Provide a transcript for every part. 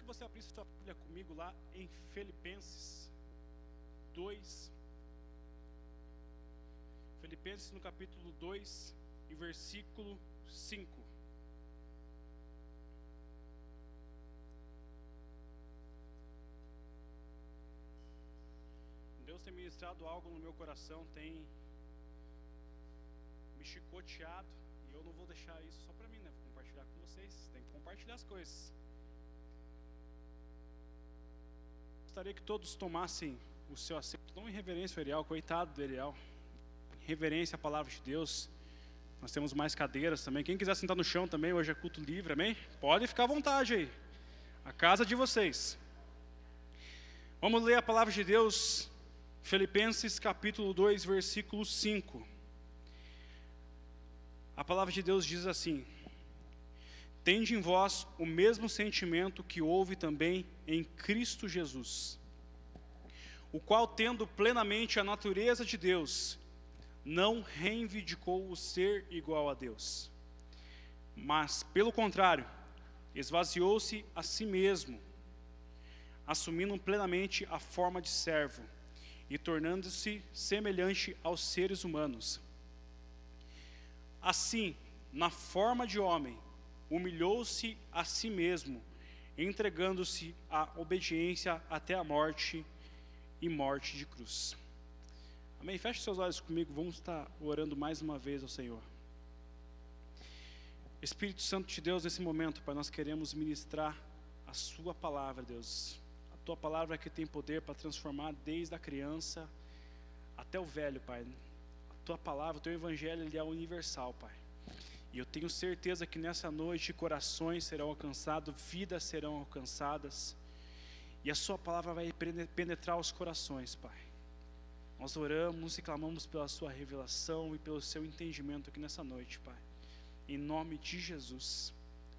que você abrisse sua Bíblia comigo lá em Filipenses 2. Filipenses no capítulo 2 e versículo 5. Deus tem ministrado algo no meu coração, tem me chicoteado, e eu não vou deixar isso só para mim, né? Vou compartilhar com vocês, tem que compartilhar as coisas. Gostaria que todos tomassem o seu assento, não em reverência ao Eriel, coitado do Eriel, em reverência à palavra de Deus. Nós temos mais cadeiras também, quem quiser sentar no chão também, hoje é culto livre, amém? Pode ficar à vontade aí, a casa de vocês. Vamos ler a palavra de Deus, Filipenses capítulo 2, versículo 5. A palavra de Deus diz assim: tende em vós o mesmo sentimento que houve também em Cristo Jesus, o qual, tendo plenamente a natureza de Deus, não reivindicou o ser igual a Deus, mas, pelo contrário, esvaziou-se a si mesmo, assumindo plenamente a forma de servo e tornando-se semelhante aos seres humanos. Assim, na forma de homem, humilhou-se a si mesmo, entregando-se à obediência até a morte e morte de cruz. Amém? Feche seus olhos comigo, vamos estar orando mais uma vez ao Senhor. Espírito Santo de Deus, nesse momento, Pai, nós queremos ministrar a Sua palavra, Deus. A Tua palavra que tem poder para transformar desde a criança até o velho, Pai. A Tua palavra, o Teu Evangelho, ele é universal, Pai. E eu tenho certeza que nessa noite corações serão alcançados, vidas serão alcançadas. E a Sua palavra vai penetrar os corações, Pai. Nós oramos e clamamos pela Sua revelação e pelo Seu entendimento aqui nessa noite, Pai. Em nome de Jesus.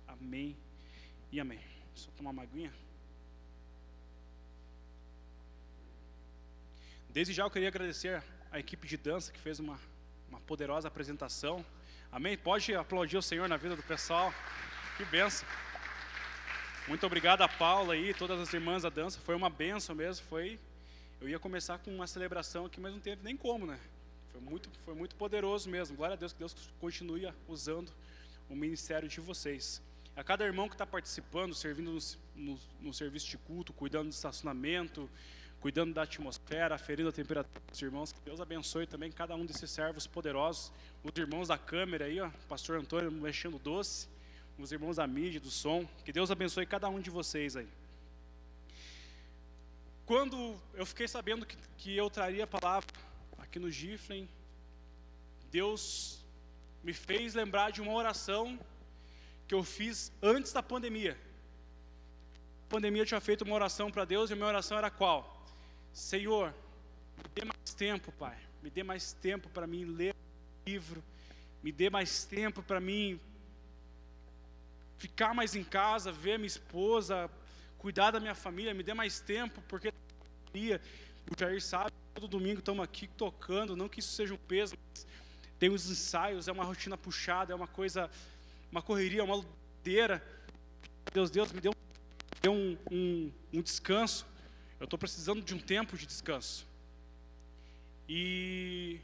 Amém e amém. Só tomar uma aguinha. Desde já eu queria agradecer a equipe de dança que fez uma poderosa apresentação. Amém? Pode aplaudir o Senhor na vida do pessoal. Que bênção. Muito obrigado a Paula e todas as irmãs da dança. Foi uma bênção mesmo. Eu ia começar com uma celebração aqui, mas não teve nem como, né? Foi muito poderoso mesmo. Glória a Deus, que Deus continue usando o ministério de vocês. A cada irmão que está participando, servindo no serviço de culto, cuidando do estacionamento, cuidando da atmosfera, aferindo a temperatura dos irmãos, que Deus abençoe também cada um desses servos poderosos. Os irmãos da câmera aí, ó, o pastor Antônio mexendo doce, os irmãos da mídia, do som, que Deus abençoe cada um de vocês aí. Quando eu fiquei sabendo que eu traria a palavra aqui no Giflen, Deus me fez lembrar de uma oração que eu fiz antes da pandemia. A pandemia eu tinha feito uma oração para Deus e a minha oração era qual? Senhor, me dê mais tempo, Pai. Me dê mais tempo para mim ler o livro. Me dê mais tempo para mim ficar mais em casa, ver minha esposa, cuidar da minha família. Me dê mais tempo, porque o Jair sabe, todo domingo estamos aqui tocando. Não que isso seja um peso, mas tem os ensaios, é uma rotina puxada, é uma coisa, uma correria, uma ludeira. Deus me deu um descanso. Eu estou precisando de um tempo de descanso. E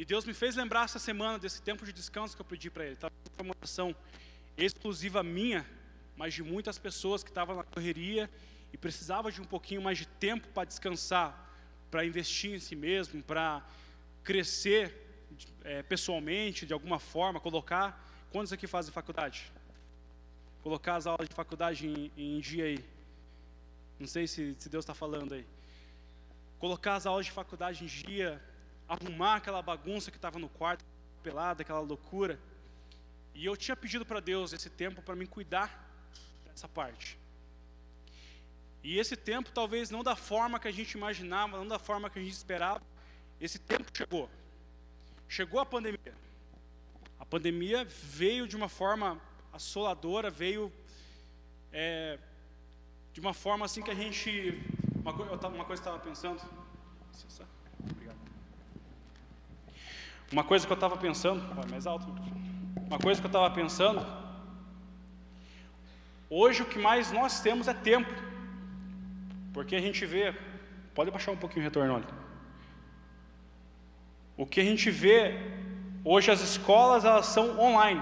Deus me fez lembrar essa semana desse tempo de descanso que eu pedi para Ele. Foi uma oração exclusiva minha, mas de muitas pessoas que estavam na correria e precisavam de um pouquinho mais de tempo para descansar, para investir em si mesmo, para crescer pessoalmente, de alguma forma, colocar... Quantos aqui fazem faculdade? Colocar as aulas de faculdade em dia aí. Não sei se Deus está falando aí. Colocar as aulas de faculdade em dia, arrumar aquela bagunça que estava no quarto, pelada, aquela loucura. E eu tinha pedido para Deus esse tempo para me cuidar dessa parte. E esse tempo, talvez não da forma que a gente imaginava, não da forma que a gente esperava, esse tempo chegou. Chegou a pandemia. A pandemia veio de uma forma assoladora, veio... de uma forma assim que a gente... Uma coisa que eu estava pensando... Obrigado. Uma coisa que eu estava pensando... mais alto. Uma coisa que eu estava pensando... Hoje o que mais nós temos é tempo, porque a gente vê, pode baixar um pouquinho o retorno, olha. O que a gente vê, hoje as escolas elas são online.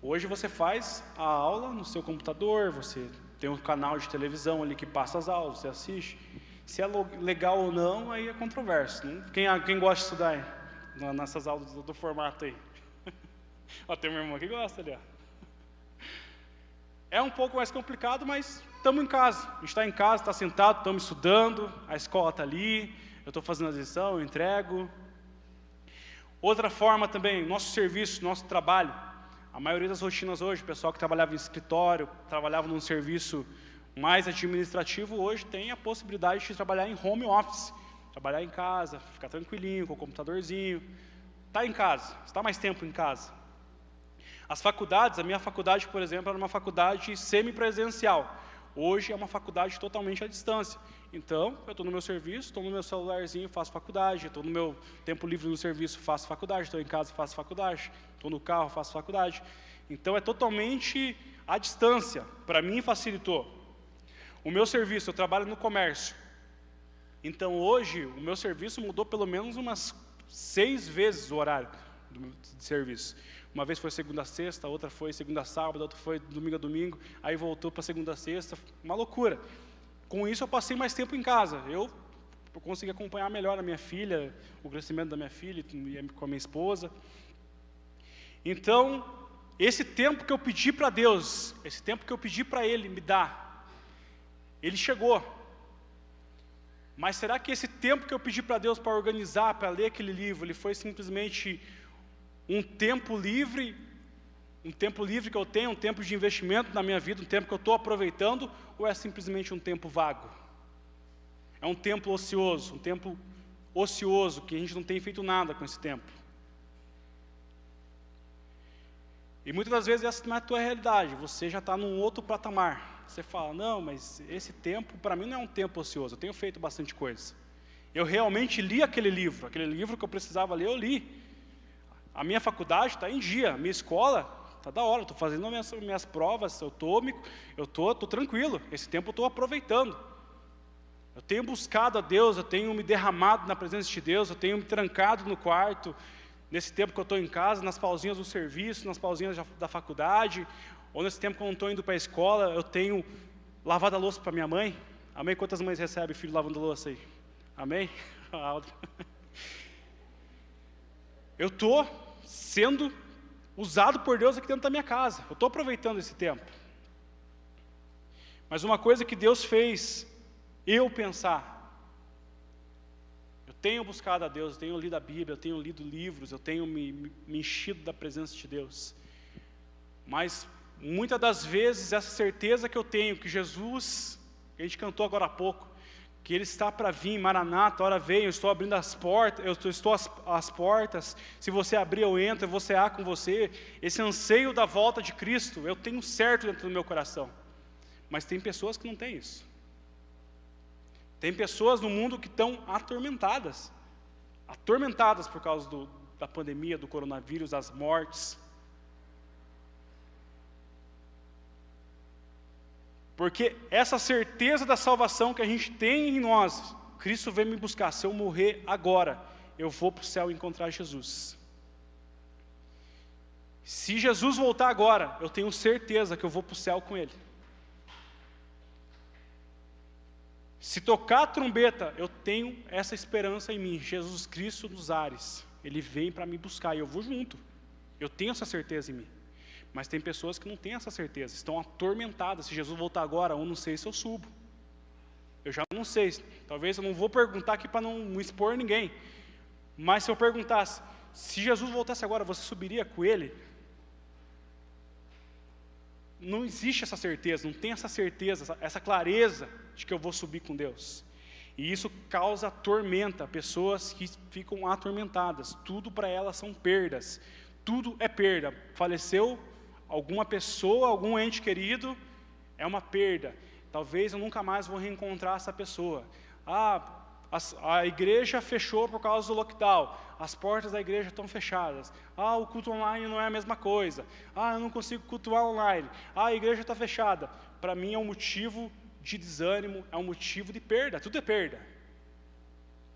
Hoje você faz a aula no seu computador, você tem um canal de televisão ali que passa as aulas, você assiste. Se é legal ou não, aí é controverso. Quem gosta de estudar nessas aulas do formato aí? Ó, tem uma irmã que gosta ali, ó. É um pouco mais complicado, mas estamos em casa. A gente está em casa, está sentado, estamos estudando, a escola está ali, eu estou fazendo a lição, eu entrego. Outra forma também, nosso serviço, nosso trabalho. A maioria das rotinas hoje, o pessoal que trabalhava em escritório, trabalhava num serviço mais administrativo, hoje tem a possibilidade de trabalhar em home office. Trabalhar em casa, ficar tranquilinho, com o computadorzinho. Está em casa, está mais tempo em casa. As faculdades, a minha faculdade, por exemplo, era uma faculdade semipresencial. Hoje é uma faculdade totalmente à distância. Então, eu estou no meu serviço, estou no meu celularzinho, faço faculdade. Estou no meu tempo livre no serviço, faço faculdade. Estou em casa, faço faculdade. Estou no carro, faço faculdade. Então, é totalmente à distância. Para mim, facilitou. O meu serviço, eu trabalho no comércio. Então, hoje, o meu serviço mudou pelo menos umas 6 vezes o horário de serviço. Uma vez foi segunda a sexta, outra foi segunda a sábado, outra foi domingo a domingo, aí voltou para segunda a sexta, uma loucura. Com isso eu passei mais tempo em casa, eu consegui acompanhar melhor a minha filha, o crescimento da minha filha com a minha esposa. Então, esse tempo que eu pedi para Deus, esse tempo que eu pedi para Ele me dar, Ele chegou. Mas será que esse tempo que eu pedi para Deus para organizar, para ler aquele livro, ele foi simplesmente um tempo livre que eu tenho, um tempo de investimento na minha vida, um tempo que eu estou aproveitando, ou é simplesmente um tempo vago? É um tempo ocioso, que a gente não tem feito nada com esse tempo. E muitas das vezes essa não é a tua realidade, você já está num outro patamar. Você fala, não, mas esse tempo para mim não é um tempo ocioso, eu tenho feito bastante coisa. Eu realmente li aquele livro que eu precisava ler, eu li. A minha faculdade está em dia, a minha escola está da hora, estou fazendo minhas provas, eu estou tranquilo, esse tempo eu estou aproveitando. Eu tenho buscado a Deus, eu tenho me derramado na presença de Deus, eu tenho me trancado no quarto, nesse tempo que eu estou em casa, nas pausinhas do serviço, nas pausinhas da faculdade, ou nesse tempo que eu não estou indo para a escola, eu tenho lavado a louça para minha mãe. Amém? Quantas mães recebem filho lavando louça aí? Amém? Eu estou sendo usado por Deus aqui dentro da minha casa. Eu estou aproveitando esse tempo. Mas uma coisa que Deus fez eu pensar, eu tenho buscado a Deus, eu tenho lido a Bíblia, eu tenho lido livros, eu tenho me enchido da presença de Deus. Mas muitas das vezes essa certeza que eu tenho que Jesus, que a gente cantou agora há pouco, que Ele está para vir, Maranata, hora vem, eu estou abrindo as portas, eu estou às portas, se você abrir eu entro, eu vou cear com você. Esse anseio da volta de Cristo, eu tenho certo dentro do meu coração. Mas tem pessoas que não têm isso. Tem pessoas no mundo que estão atormentadas por causa da pandemia, do coronavírus, das mortes. Porque essa certeza da salvação que a gente tem em nós, Cristo veio me buscar. Se eu morrer agora, eu vou para o céu encontrar Jesus. Se Jesus voltar agora, eu tenho certeza que eu vou para o céu com Ele. Se tocar a trombeta, eu tenho essa esperança em mim. Jesus Cristo nos ares, Ele vem para me buscar e eu vou junto. Eu tenho essa certeza em mim. Mas tem pessoas que não têm essa certeza, estão atormentadas. Se Jesus voltar agora, eu não sei se eu subo. Eu já não sei, talvez eu não vou perguntar aqui para não expor ninguém. Mas se eu perguntasse, se Jesus voltasse agora, você subiria com Ele? Não existe essa certeza, não tem essa certeza, essa clareza de que eu vou subir com Deus. E isso causa tormenta, pessoas que ficam atormentadas. Tudo para elas são perdas, tudo é perda. Faleceu alguma pessoa, algum ente querido, é uma perda. Talvez eu nunca mais vou reencontrar essa pessoa. a igreja fechou por causa do lockdown, as portas da igreja estão fechadas. O culto online não é a mesma coisa. Eu não consigo cultuar online. A igreja está fechada. Para mim é um motivo de desânimo, é um motivo de perda, tudo é perda.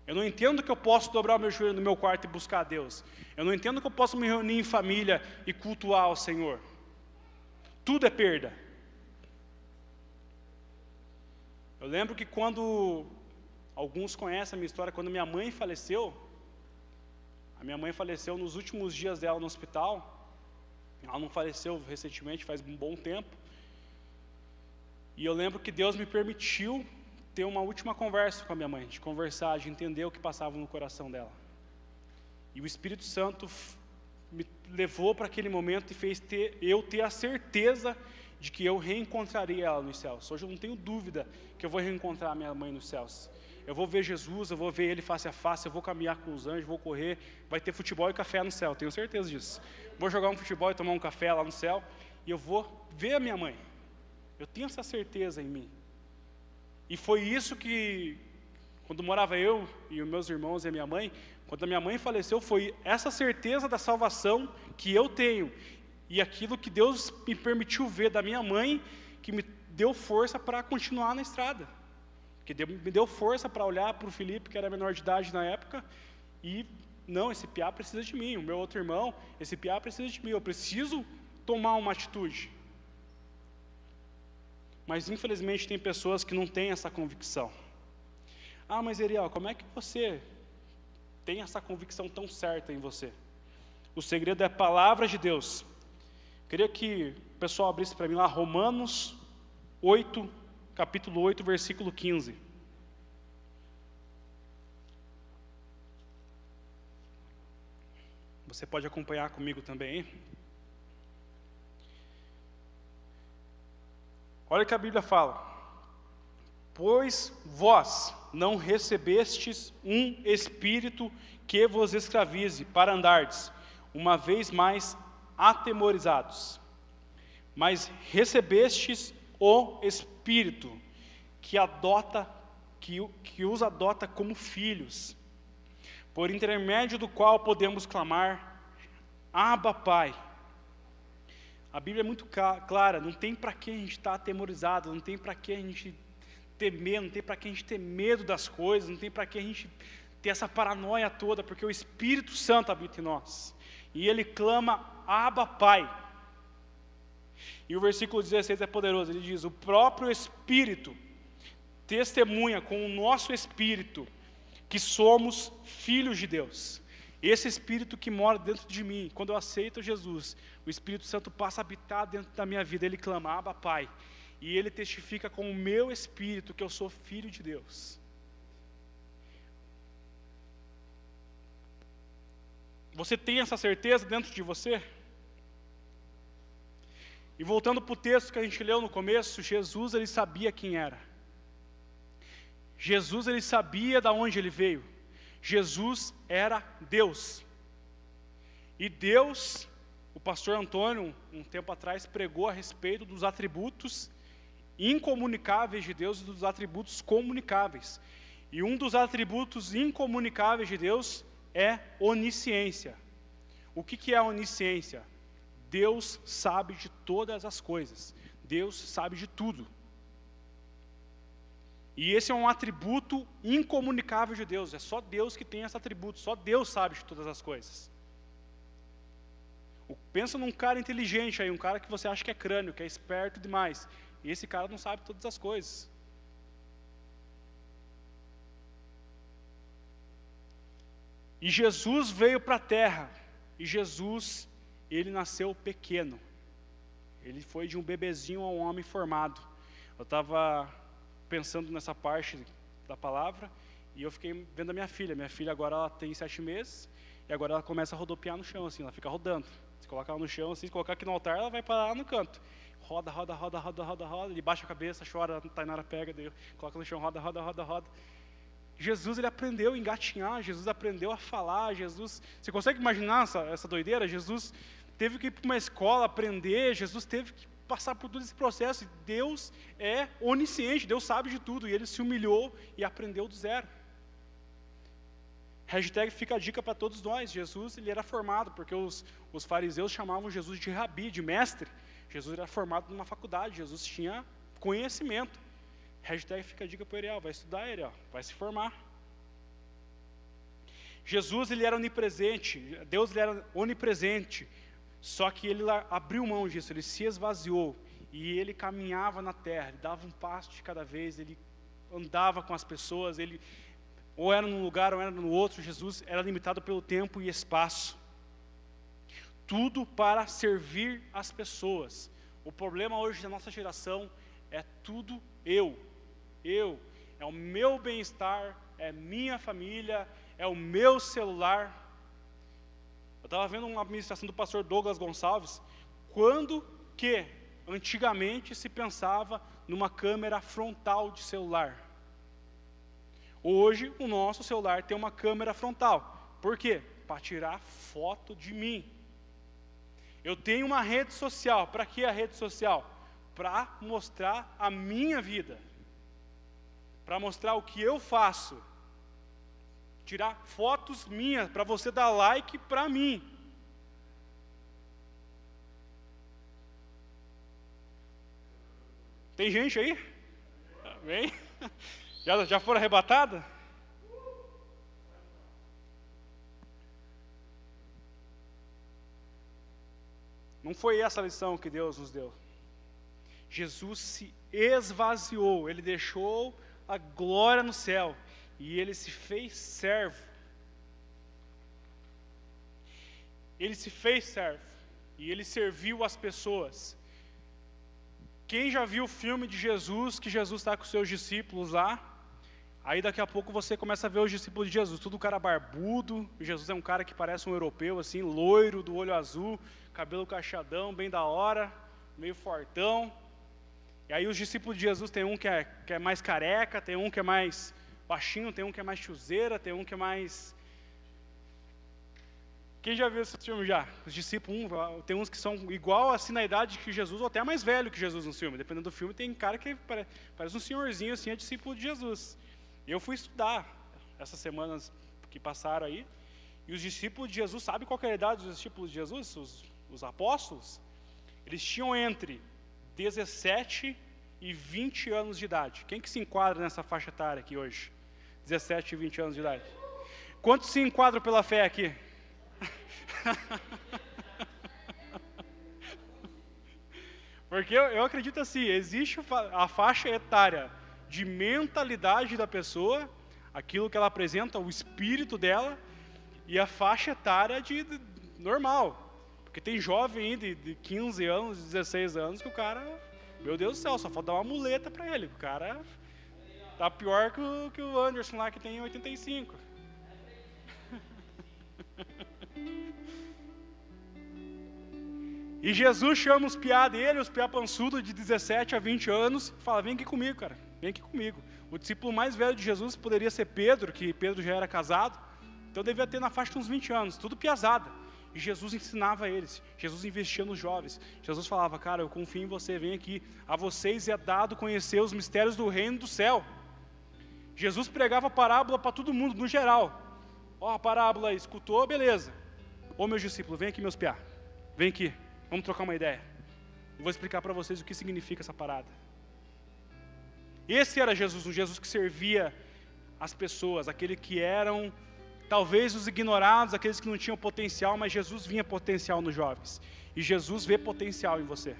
Eu não entendo que eu posso dobrar o meu joelho no meu quarto e buscar a Deus. Eu não entendo que eu posso me reunir em família e cultuar ao Senhor. Tudo é perda. Eu lembro que quando, alguns conhecem a minha história, quando minha mãe faleceu, a minha mãe faleceu nos últimos dias dela no hospital. Ela não faleceu recentemente, faz um bom tempo. E eu lembro que Deus me permitiu ter uma última conversa com a minha mãe, de conversar, de entender o que passava no coração dela. E o Espírito Santo me levou para aquele momento e fez eu ter a certeza de que eu reencontraria ela nos céus. Hoje eu não tenho dúvida que eu vou reencontrar a minha mãe nos céus. Eu vou ver Jesus, eu vou ver Ele face a face, eu vou caminhar com os anjos, vou correr, vai ter futebol e café no céu, tenho certeza disso. Vou jogar um futebol e tomar um café lá no céu, e eu vou ver a minha mãe. Eu tenho essa certeza em mim. E foi isso que, quando morava eu e os meus irmãos e a minha mãe, quando a minha mãe faleceu, foi essa certeza da salvação que eu tenho. E aquilo que Deus me permitiu ver da minha mãe, que me deu força para continuar na estrada. Que me deu força para olhar para o Felipe, que era menor de idade na época, e, não, esse piá precisa de mim. O meu outro irmão, esse piá precisa de mim. Eu preciso tomar uma atitude. Mas, infelizmente, tem pessoas que não têm essa convicção. Mas Ariel, como é que você tem essa convicção tão certa em você? O segredo é a palavra de Deus. Queria que o pessoal abrisse para mim lá, Romanos 8, capítulo 8, versículo 15. Você pode acompanhar comigo também, hein? Olha o que a Bíblia fala. Pois vós não recebestes um espírito que vos escravize para andardes, uma vez mais atemorizados, mas recebestes o Espírito que os adota como filhos, por intermédio do qual podemos clamar, Abba, Pai. A Bíblia é muito clara, não tem para que a gente estar atemorizado, não tem para que a gente temer, não tem para que a gente ter medo das coisas, não tem para que a gente ter essa paranoia toda, porque o Espírito Santo habita em nós, e Ele clama, Abba, Pai. E o versículo 16 é poderoso, ele diz, o próprio Espírito testemunha com o nosso Espírito que somos filhos de Deus. Esse Espírito que mora dentro de mim, quando eu aceito Jesus, o Espírito Santo passa a habitar dentro da minha vida, ele clama, Abba, Pai, e ele testifica com o meu Espírito que eu sou filho de Deus. Você tem essa certeza dentro de você? E voltando para o texto que a gente leu no começo, Jesus, ele sabia quem era. Jesus, ele sabia de onde ele veio. Jesus era Deus. E Deus, o pastor Antônio, um tempo atrás, pregou a respeito dos atributos incomunicáveis de Deus e dos atributos comunicáveis. E um dos atributos incomunicáveis de Deus é onisciência. O que é a onisciência? Deus sabe de todas as coisas. Deus sabe de tudo. E esse é um atributo incomunicável de Deus. É só Deus que tem esse atributo. Só Deus sabe de todas as coisas. Pensa num cara inteligente aí, um cara que você acha que é crânio, que é esperto demais. E esse cara não sabe todas as coisas. E Jesus veio para a terra. E Jesus, ele nasceu pequeno. Ele foi de um bebezinho a um homem formado. Eu estava pensando nessa parte da palavra, e eu fiquei vendo a minha filha. Minha filha agora ela tem 7 meses, e agora ela começa a rodopiar no chão, assim, ela fica rodando. Se colocar ela no chão, assim, se colocar aqui no altar, ela vai parar lá no canto. Roda, roda, roda, roda, roda, roda, ele baixa a cabeça, chora, a Tainara pega, daí coloca no chão, roda, roda, roda, roda. Jesus, ele aprendeu a engatinhar, Jesus aprendeu a falar, Jesus... Você consegue imaginar essa doideira? Jesus teve que ir para uma escola aprender, Jesus teve que passar por todo esse processo. Deus é onisciente, Deus sabe de tudo, e ele se humilhou e aprendeu do zero. Hashtag fica a dica para todos nós. Jesus, ele era formado, porque os fariseus chamavam Jesus de rabi, de mestre. Jesus era formado numa faculdade, Jesus tinha conhecimento. Hashtag fica a dica para o Ariel, vai estudar, Ariel, vai se formar. Jesus, ele era onipresente, Deus, ele era onipresente, só que ele abriu mão disso, ele se esvaziou, e ele caminhava na terra, ele dava um passo de cada vez, ele andava com as pessoas, ele ou era num lugar ou era no outro. Jesus era limitado pelo tempo e espaço. Tudo para servir as pessoas. O problema hoje da nossa geração é tudo eu. É o meu bem-estar, é minha família, é o meu celular. Eu estava vendo uma administração do pastor Douglas Gonçalves, quando que antigamente se pensava numa câmera frontal de celular. Hoje, o nosso celular tem uma câmera frontal. Por quê? Para tirar foto de mim. Eu tenho uma rede social. Para que a rede social? Para mostrar a minha vida. Para mostrar o que eu faço. Tirar fotos minhas, para você dar like para mim. Tem gente aí? Vem. Já foram arrebatadas? Não foi essa a lição que Deus nos deu. Jesus se esvaziou, ele deixou a glória no céu e ele se fez servo. Ele se fez servo e ele serviu as pessoas. Quem já viu o filme de Jesus, que Jesus está com os seus discípulos lá, aí daqui a pouco você começa a ver os discípulos de Jesus, tudo cara barbudo. Jesus é um cara que parece um europeu, assim, loiro, do olho azul, cabelo cacheadão, bem da hora, meio fortão. E aí os discípulos de Jesus, tem um que é mais careca, tem um que é mais baixinho, tem um que é mais chuzeira, tem um que é mais... Quem já viu esse filme já? Os discípulos, tem uns que são igual assim na idade que Jesus, ou até mais velho que Jesus no filme. Dependendo do filme, tem cara que parece um senhorzinho assim, é discípulo de Jesus. E eu fui estudar essas semanas que passaram aí, e os discípulos de Jesus, sabe qual que é a idade dos discípulos de Jesus? Os apóstolos? Eles tinham entre 17 e 20 anos de idade. Quem que se enquadra nessa faixa etária aqui hoje? 17 e 20 anos de idade. Quantos se enquadram pela fé aqui? Porque eu acredito assim, existe a faixa etária de mentalidade da pessoa, aquilo que ela apresenta, o espírito dela, e a faixa etária de normal. Porque tem jovem aí de 15 anos, 16 anos, que o cara, meu Deus do céu, só falta dar uma muleta para ele. O cara tá pior que o Anderson lá, que tem 85. E Jesus chama os piá dele, os piá pançudo de 17 a 20 anos, e fala, vem aqui comigo, cara, vem aqui comigo. O discípulo mais velho de Jesus poderia ser Pedro, que Pedro já era casado, então devia ter na faixa de uns 20 anos, tudo piazada. E Jesus ensinava eles, Jesus investia nos jovens. Jesus falava, cara, eu confio em você, vem aqui, a vocês é dado conhecer os mistérios do reino do céu. Jesus pregava parábola para todo mundo, no geral. Ó, a parábola aí, escutou, beleza. Ô meus discípulos, vem aqui meus piá, vem aqui. Vamos trocar uma ideia. Eu vou explicar para vocês o que significa essa parada. Esse era Jesus, um Jesus que servia as pessoas, aquele que eram, talvez os ignorados, aqueles que não tinham potencial, mas Jesus vinha potencial nos jovens. E Jesus vê potencial em você.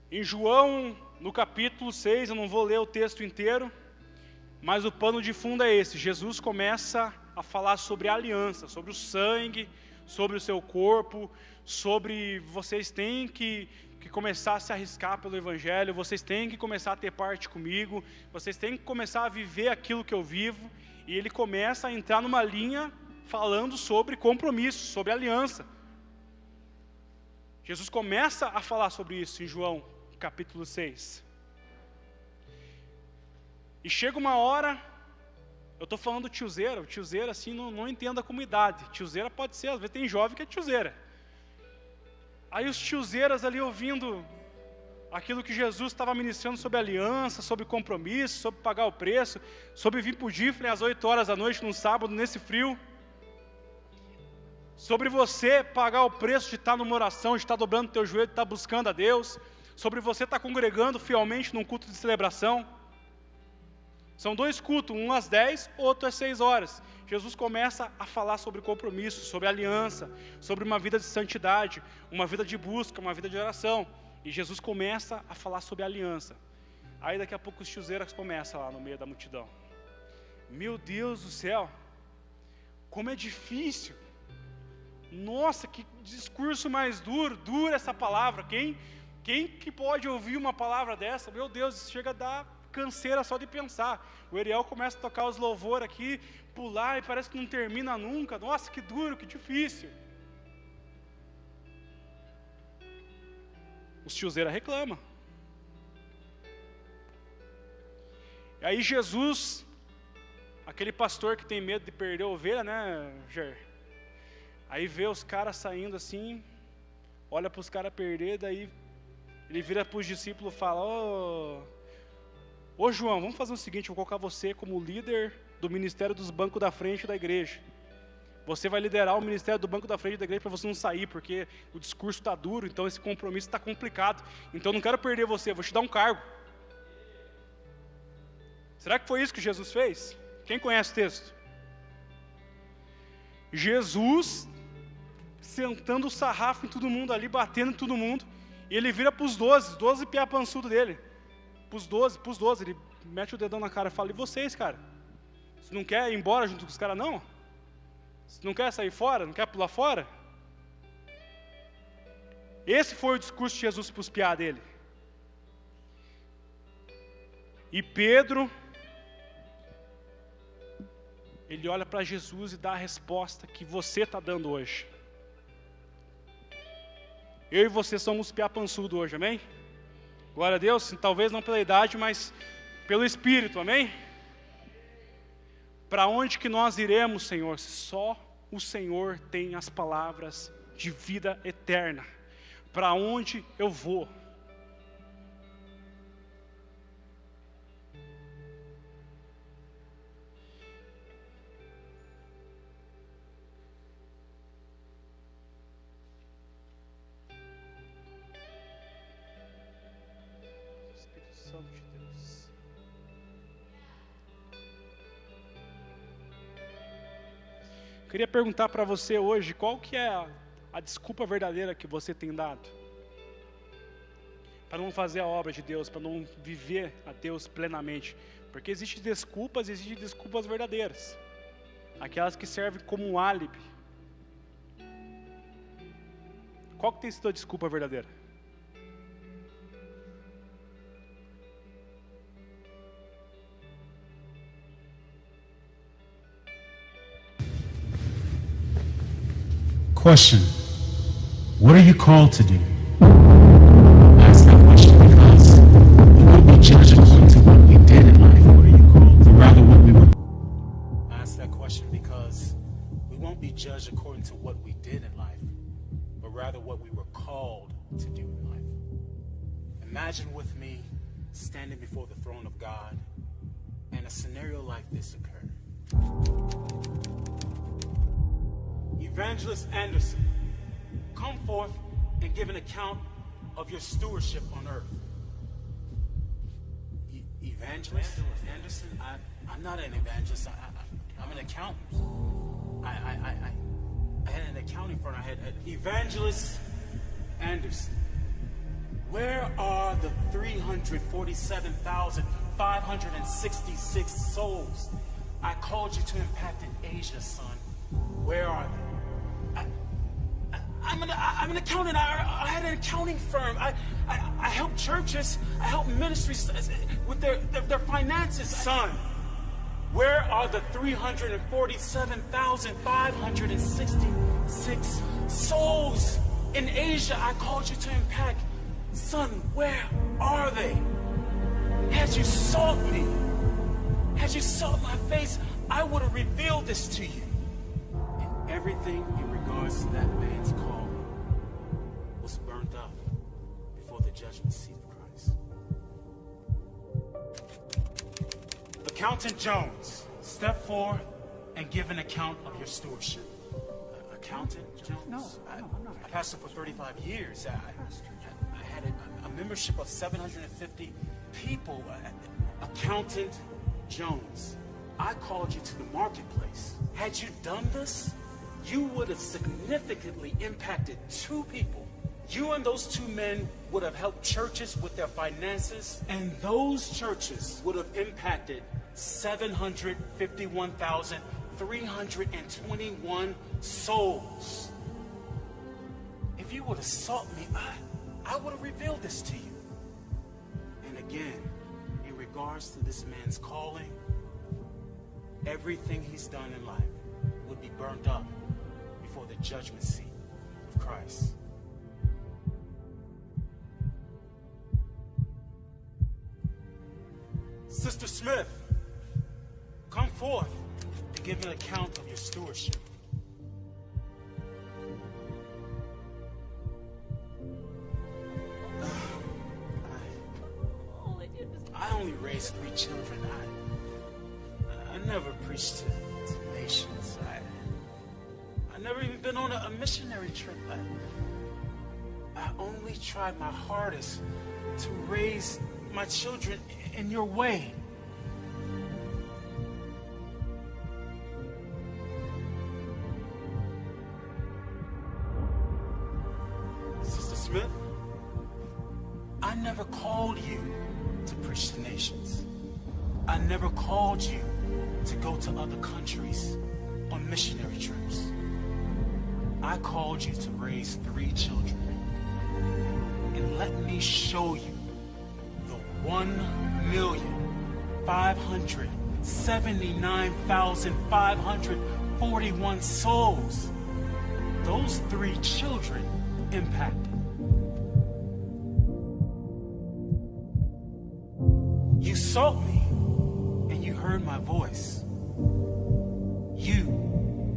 Em João, no capítulo 6, eu não vou ler o texto inteiro, mas o pano de fundo é esse. Jesus começa a falar sobre a aliança, sobre o sangue, sobre o seu corpo, sobre vocês têm que começar a se arriscar pelo Evangelho, vocês têm que começar a ter parte comigo, vocês têm que começar a viver aquilo que eu vivo, e ele começa a entrar numa linha falando sobre compromisso, sobre aliança. Jesus começa a falar sobre isso em João, capítulo 6. E chega uma hora, eu estou falando tiozeira, o tiozeira assim não entenda como idade, tiozeira pode ser, às vezes tem jovem que é tiozeira. Aí os tiozeiras ali ouvindo, aquilo que Jesus estava ministrando sobre aliança, sobre compromisso, sobre pagar o preço, sobre vir para o Gifle às 8 horas da noite, num sábado, nesse frio, sobre você pagar o preço de estar numa oração, de estar dobrando o teu joelho, de estar buscando a Deus, sobre você estar congregando fielmente num culto de celebração. São 2 cultos, um às 10, outro às 6 horas. Jesus começa a falar sobre compromisso, sobre aliança, sobre uma vida de santidade, uma vida de busca, uma vida de oração. E Jesus começa a falar sobre aliança. Aí daqui a pouco os tiozeiras começam lá no meio da multidão. Meu Deus do céu, como é difícil. Nossa, que discurso mais duro, dura essa palavra. Quem que pode ouvir uma palavra dessa? Meu Deus, chega a dar canseira só de pensar. O Ariel começa a tocar os louvores aqui, pular e parece que não termina nunca. Nossa, que duro, que difícil. Os tiozeiras reclamam. E aí Jesus, aquele pastor que tem medo de perder a ovelha, né, Ger? Aí vê os caras saindo assim, olha para os caras perder, daí ele vira para os discípulos e fala: Ô João, vamos fazer o seguinte, eu vou colocar você como líder do ministério dos bancos da frente da igreja. Você vai liderar o ministério do banco da frente da igreja para você não sair, porque o discurso está duro, então esse compromisso está complicado. Então eu não quero perder você, vou te dar um cargo. Será que foi isso que Jesus fez? Quem conhece o texto? Jesus sentando o sarrafo em todo mundo ali, batendo em todo mundo, e ele vira para os 12 piá pançudo dele. Para os 12, ele mete o dedão na cara e fala: e vocês, cara? Você não quer ir embora junto com os caras, não? Você não quer sair fora? Não quer pular fora? Esse foi o discurso de Jesus para os piá dele. E Pedro, ele olha para Jesus e dá a resposta que você está dando hoje. Eu e você somos piá pançudo hoje, amém? Glória a Deus, talvez não pela idade, mas pelo Espírito, amém? Para onde que nós iremos, Senhor, se só o Senhor tem as palavras de vida eterna? Para onde eu vou? Queria perguntar para você hoje, qual que é a desculpa verdadeira que você tem dado? Para não fazer a obra de Deus, para não viver a Deus plenamente. Porque existem desculpas verdadeiras. Aquelas que servem como um álibi. Qual que tem sido a desculpa verdadeira? Question: what are you called to do? I ask that question because we won't be judged according to what we did in life. What are you called to? Rather, what we were. I ask that question because we won't be judged according to what we did in life, but rather what we were called to do in life. Imagine with me standing before the throne of God, and a scenario like this occurred. Evangelist Anderson, come forth and give an account of your stewardship on earth. Evangelist Anderson? I'm not an evangelist. I'm an accountant. I had an accounting firm. I had Evangelist Anderson. Where are the 347,566 souls I called you to impact in Asia, son? Where are they? I'm an accountant. I had an accounting firm. I help churches. I help ministries with their finances. Son, where are the 347,566 souls in Asia I called you to impact? Son, where are they? Had you sought me, had you sought my face, I would have revealed this to you. And everything in regards to that man's calling was burnt up before the judgment seat of Christ. Accountant Jones, step forward and give an account of your stewardship. Accountant Jones? No, I'm not. I pastored for 35 years. I had a membership of 750 people. Accountant Jones, I called you to the marketplace. Had you done this, you would have significantly impacted 2 people. You and those 2 men would have helped churches with their finances, and those churches would have impacted 751,321 souls. If you would have sought me, I would have revealed this to you. And again, in regards to this man's calling, everything he's done in life would be burned up before the judgment seat of Christ. Sister Smith, come forth and give an account of your stewardship. I only raised 3 children. I never preached to nations. I never even been on a missionary trip. I only tried my hardest to raise my children in your way. Sister Smith, I never called you to preach to nations. I never called you to go to other countries on missionary trips. I called you to raise 3 children. And let me show you the 1,579,541 souls those 3 children impacted. You sought me and you heard my voice. You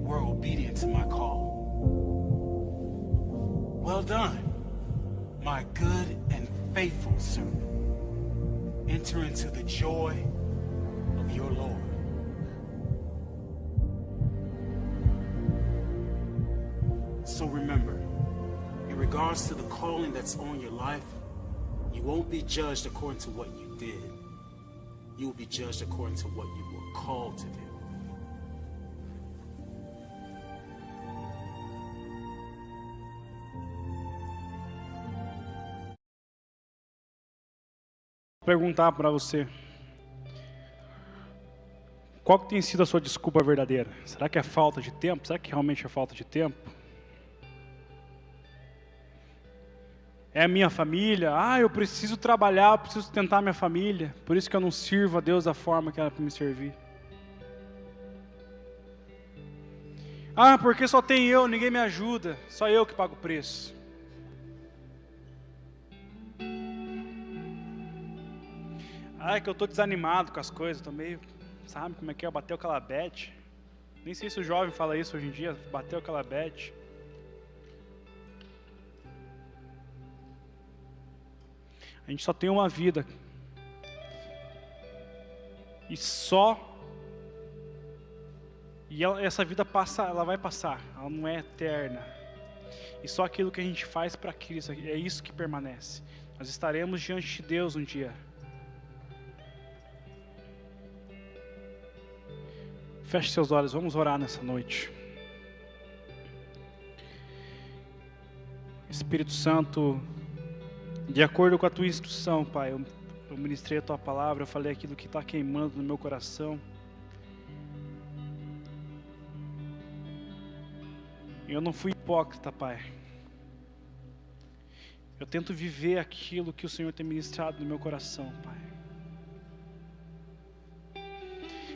were obedient to my call. Well done, my good and faithful servant. Enter into the joy of your Lord. So remember, in regards to the calling that's on your life, you won't be judged according to what you did. You will be judged according to what you were called to do. Perguntar para você, qual que tem sido a sua desculpa verdadeira? Será que é falta de tempo? Será que realmente é falta de tempo? É a minha família? Eu preciso trabalhar, eu preciso sustentar minha família, por isso que eu não sirvo a Deus da forma que era para me servir. Porque só tem eu, ninguém me ajuda, só eu que pago o preço. É que eu tô desanimado com as coisas, tô meio, sabe como é que é, bateu aquela bad. Nem sei se o jovem fala isso hoje em dia, bateu aquela bad. A gente só tem uma vida. Essa vida passa, ela vai passar, ela não é eterna. E só aquilo que a gente faz para Cristo, é isso que permanece. Nós estaremos diante de Deus um dia. Feche seus olhos, vamos orar nessa noite. Espírito Santo, de acordo com a Tua instrução, Pai, eu ministrei a Tua palavra, eu falei aquilo que está queimando no meu coração. Eu não fui hipócrita, Pai. Eu tento viver aquilo que o Senhor tem ministrado no meu coração, Pai.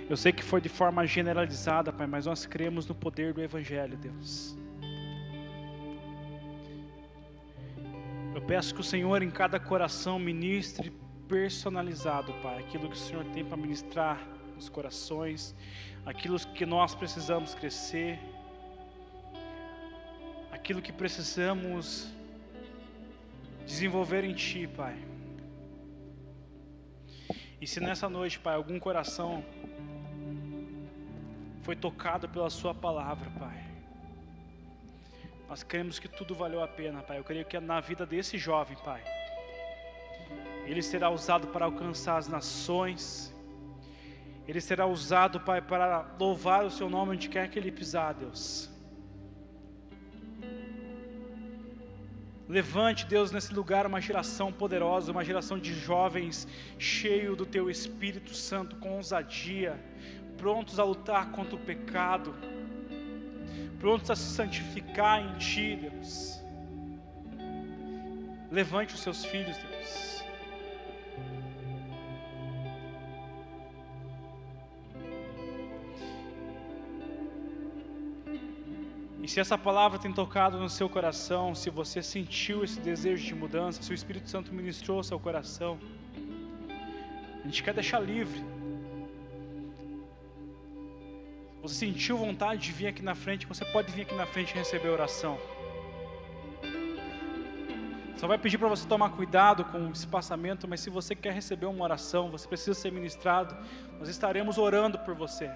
Eu sei que foi de forma generalizada, Pai, mas nós cremos no poder do Evangelho, Deus. Eu peço que o Senhor em cada coração ministre personalizado, Pai, aquilo que o Senhor tem para ministrar nos corações, aquilo que nós precisamos crescer, aquilo que precisamos desenvolver em Ti, Pai. E se nessa noite, Pai, algum coração foi tocado pela Sua palavra, Pai, nós cremos que tudo valeu a pena, Pai. Eu creio que na vida desse jovem, Pai, ele será usado para alcançar as nações. Ele será usado, Pai, para louvar o Seu nome onde quer que ele pisar, Deus. Levante, Deus, nesse lugar uma geração poderosa, uma geração de jovens cheio do Teu Espírito Santo, com ousadia, prontos a lutar contra o pecado, prontos a se santificar em Ti, Deus. Levante os Seus filhos, Deus. E se essa palavra tem tocado no seu coração, se você sentiu esse desejo de mudança, se o Espírito Santo ministrou ao seu coração, a gente quer deixar livre. Você sentiu vontade de vir aqui na frente, você pode vir aqui na frente e receber a oração. Só vai pedir para você tomar cuidado com o espaçamento, mas se você quer receber uma oração, você precisa ser ministrado, nós estaremos orando por você.